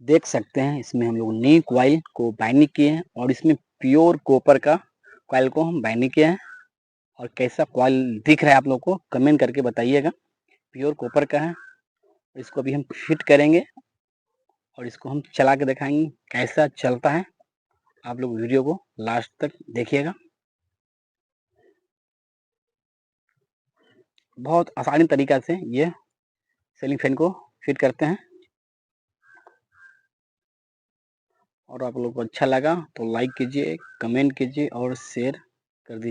देख सकते हैं इसमें हम लोग नी कॉइल को बाइंडिंग किए हैं और इसमें प्योर कॉपर का कॉइल को हम बाइंडिंग किए हैं। और कैसा कॉइल दिख रहा है आप लोग को कमेंट करके बताइएगा। प्योर कॉपर का है। इसको अभी हम फिट करेंगे और इसको हम चला के दिखाएंगे कैसा चलता है। आप लोग वीडियो को लास्ट तक देखिएगा। बहुत आसानी तरीका से ये सीलिंग फैन को फिट करते हैं। और आप लोग को अच्छा लगा तो लाइक कीजिए, कमेंट कीजिए और शेयर कर दीजिए।